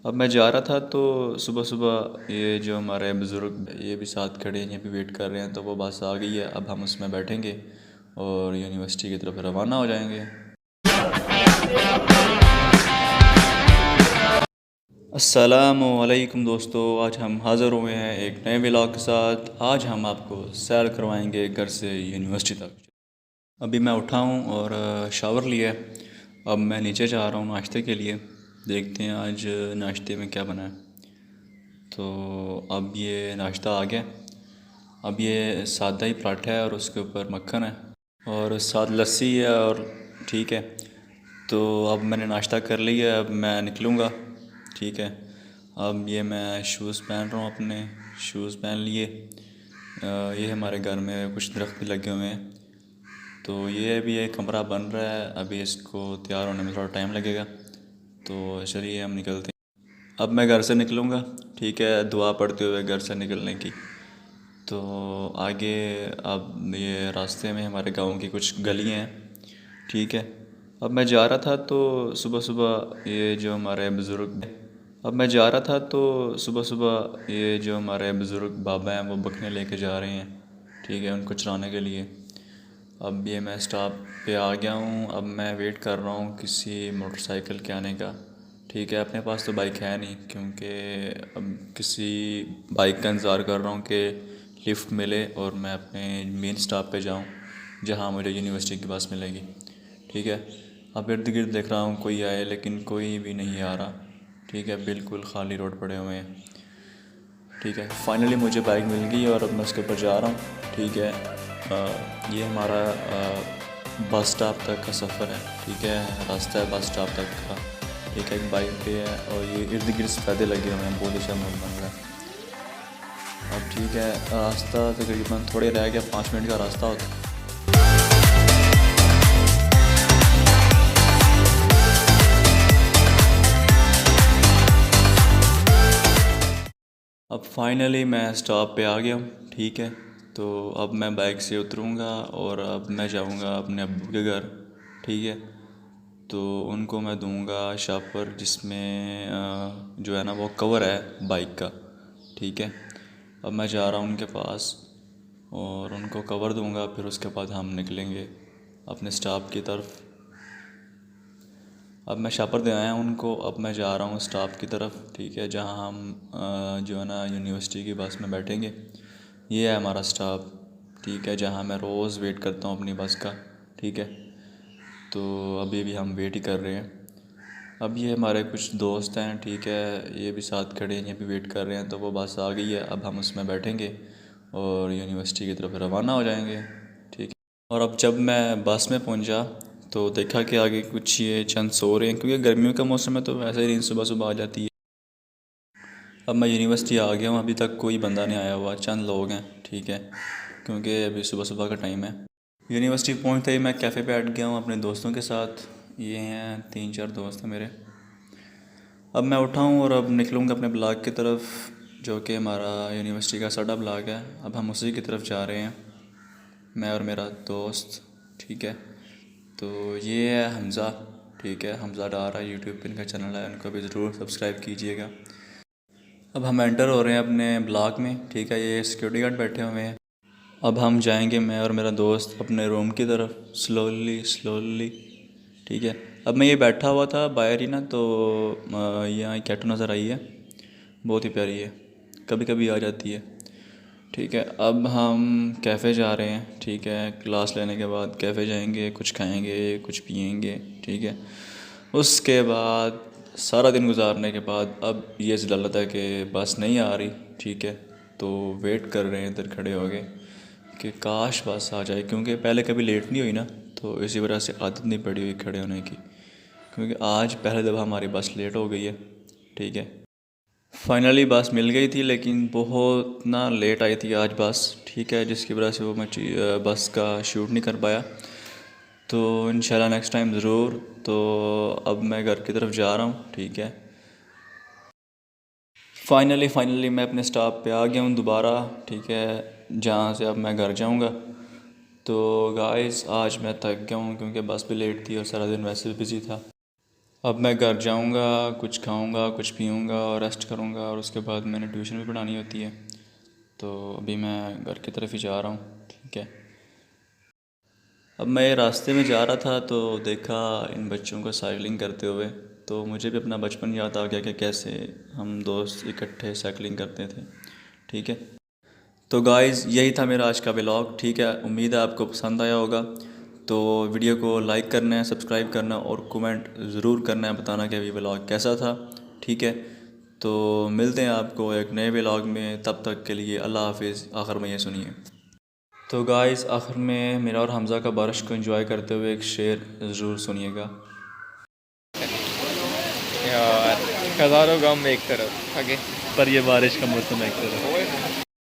अब मैं जा रहा था तो सुबह सुबह ये जो हमारे बुज़ुर्ग ये भी साथ खड़े हैं, ये भी वेट कर रहे हैं, तो वो बस आ गई है। अब हम उसमें बैठेंगे और यूनिवर्सिटी की तरफ रवाना हो जाएंगे। अस्सलामुअलैकुम दोस्तों, आज हम हाज़िर हुए हैं एक नए व्लॉग के साथ। आज हम आपको सैर करवाएंगे घर से यूनिवर्सिटी तक। अभी मैं उठा हूँ और शावर लिया है। अब मैं नीचे जा रहा हूँ नाश्ते के लिए। देखते हैं आज नाश्ते में क्या बना है। तो अब ये नाश्ता आ गया। अब ये सादा ही पराठा है और उसके ऊपर मक्खन है और साथ लस्सी है और ठीक है। तो अब मैंने नाश्ता कर लिया, अब मैं निकलूँगा। ठीक है। अब ये मैं शूज़ पहन रहा हूँ, अपने शूज़ पहन लिए। ये हमारे घर में कुछ दरख्त भी लगे हुए हैं। तो ये अभी एक कमरा बन रहा है, अभी इसको तैयार होने में थोड़ा टाइम लगेगा। तो चलिए हम निकलते हैं। अब मैं घर से निकलूँगा। ठीक है, दुआ पढ़ते हुए घर से निकलने की। तो आगे अब ये रास्ते में हमारे गांव की कुछ गलियाँ हैं। ठीक है। अब मैं जा रहा था तो सुबह सुबह ये जो हमारे बुज़ुर्ग अब मैं जा रहा था तो सुबह सुबह ये जो हमारे बुज़ुर्ग बाबा हैं वो बकने लेके जा रहे हैं। ठीक है, उनको चराने के लिए। अब ये मैं स्टॉप पे आ गया हूँ। अब मैं वेट कर रहा हूँ किसी मोटरसाइकिल के आने का। ठीक है, अपने पास तो बाइक है नहीं, क्योंकि अब किसी बाइक का इंतज़ार कर रहा हूँ कि लिफ्ट मिले और मैं अपने मेन स्टॉप पे जाऊँ जहाँ मुझे यूनिवर्सिटी की बस मिलेगी। ठीक है। अब इर्द गिर्द देख रहा हूँ कोई आए, लेकिन कोई भी नहीं आ रहा। ठीक है, बिल्कुल खाली रोड पड़े हुए हैं। ठीक है, फाइनली मुझे बाइक मिल गई और अब मैं उसके ऊपर जा रहा हूँ। ठीक है। ये हमारा बस स्टॉप तक का सफ़र है। ठीक है, रास्ता है बस स्टॉप तक का। ठीक है, एक बाइक पे है और ये इर्द गिर्द सफ़ेदे लगे हुए हैं, बहुत अच्छा माहौल बन रहा है। अब ठीक है, रास्ता तकरीबन थोड़े रह गया, 5 मिनट का रास्ता होता है। अब फाइनली मैं स्टॉप पे आ गया हूँ। ठीक है। तो अब मैं बाइक से उतरूँगा और अब मैं जाऊँगा अपने अब्बू के घर। ठीक है। तो उनको मैं दूँगा शापर, जिसमें जो है ना वो कवर है बाइक का। ठीक है। अब मैं जा रहा हूँ उनके पास और उनको कवर दूँगा, फिर उसके बाद हम निकलेंगे अपने स्टॉप की तरफ। अब मैं शापर दे आया हूँ उनको, अब मैं जा रहा हूँ स्टॉप की तरफ। ठीक है, जहाँ हम जो है ना यूनिवर्सिटी की बस में बैठेंगे। ये है हमारा स्टॉप। ठीक है, जहाँ मैं रोज़ वेट करता हूँ अपनी बस का। ठीक है। तो अभी भी हम वेट ही कर रहे हैं। अब ये हमारे कुछ दोस्त हैं। ठीक है, ये भी साथ खड़े हैं, ये भी वेट कर रहे हैं, तो वो बस आ गई है। अब हम उसमें बैठेंगे और यूनिवर्सिटी की तरफ रवाना हो जाएंगे। ठीक है। और अब जब मैं बस में पहुंचा तो देखा कि आगे कुछ ये चंद सो रहे हैं, क्योंकि गर्मियों का मौसम है तो वैसे ही नींद सुबह सुबह आ जाती है। अब मैं यूनिवर्सिटी आ गया हूँ, अभी तक कोई बंदा नहीं आया हुआ, चंद लोग हैं। ठीक है, क्योंकि अभी सुबह सुबह का टाइम है। यूनिवर्सिटी पहुँचते ही मैं कैफ़े पे बैठ गया हूँ अपने दोस्तों के साथ। ये हैं 3-4 दोस्त हैं मेरे। अब मैं उठा हूँ और अब निकलूँगा अपने ब्लॉक की तरफ, जो कि हमारा यूनिवर्सिटी का साडा ब्लॉक है। अब हम उसी की तरफ जा रहे हैं, मैं और मेरा दोस्त। ठीक है। तो ये है हमज़ा। ठीक है, हमज़ा डारा यूट्यूब पे इनका चैनल है, उनको भी ज़रूर सब्सक्राइब कीजिएगा। अब हम एंटर हो रहे हैं अपने ब्लॉक में। ठीक है, ये सिक्योरिटी गार्ड बैठे हुए हैं। अब हम जाएंगे, मैं और मेरा दोस्त, अपने रूम की तरफ स्लोली स्लोली। ठीक है। अब मैं ये बैठा हुआ था बाहर ही ना, तो यहाँ कैटो नज़र आई है, बहुत ही प्यारी है, कभी कभी आ जाती है। ठीक है। अब हम कैफ़े जा रहे हैं। ठीक है, क्लास लेने के बाद कैफ़े जाएंगे, कुछ खाएंगे, कुछ पिएंगे। ठीक है। उसके बाद सारा दिन गुजारने के बाद अब ये ज़िल्लत है कि बस नहीं आ रही। ठीक है। तो वेट कर रहे हैं इधर खड़े हो गए कि काश बस आ जाए, क्योंकि पहले कभी लेट नहीं हुई ना, तो इसी वजह से आदत नहीं पड़ी हुई खड़े होने की। क्योंकि आज पहले दफ़ा हमारी बस लेट हो गई है। ठीक है। फाइनली बस मिल गई थी, लेकिन बहुत ना लेट आई थी आज बस। ठीक है, जिसकी वजह से वो मैं बस का शूट नहीं कर पाया। तो इंशाल्लाह नेक्स्ट टाइम ज़रूर। तो अब मैं घर की तरफ जा रहा हूँ। ठीक है। फाइनली मैं अपने स्टॉप पे आ गया हूँ दोबारा। ठीक है, जहाँ से अब मैं घर जाऊँगा। तो गाइस आज मैं थक गया हूँ, क्योंकि बस भी लेट थी और सारा दिन वैसे भी बिज़ी था। अब मैं घर जाऊंगा, कुछ खाऊंगा, कुछ पीऊंगा और रेस्ट करूंगा, और उसके बाद मैंने ट्यूशन भी पढ़ानी होती है। तो अभी मैं घर की तरफ ही जा रहा हूँ, ठीक है। अब मैं रास्ते में जा रहा था तो देखा इन बच्चों को साइकिलिंग करते हुए, तो मुझे भी अपना बचपन याद आ गया कि कैसे हम दोस्त इकट्ठे साइकिलिंग करते थे, ठीक है। तो गाइज़ यही था मेरा आज का व्लॉग, ठीक है। उम्मीद है आपको पसंद आया होगा। तो वीडियो को लाइक करना है, सब्सक्राइब करना और कमेंट ज़रूर करना है, बताना कि ये व्लॉग कैसा था, ठीक है। तो मिलते हैं आपको एक नए व्लॉग में, तब तक के लिए अल्लाह हाफिज़। आखिर में ये सुनिए। तो गाइस आखिर में मेरा और हमज़ा का बारिश को एंजॉय करते हुए एक शेर ज़रूर सुनिएगा। यार हज़ारों गम एक तरफ आगे, पर ये बारिश का मौसम एक तरफ।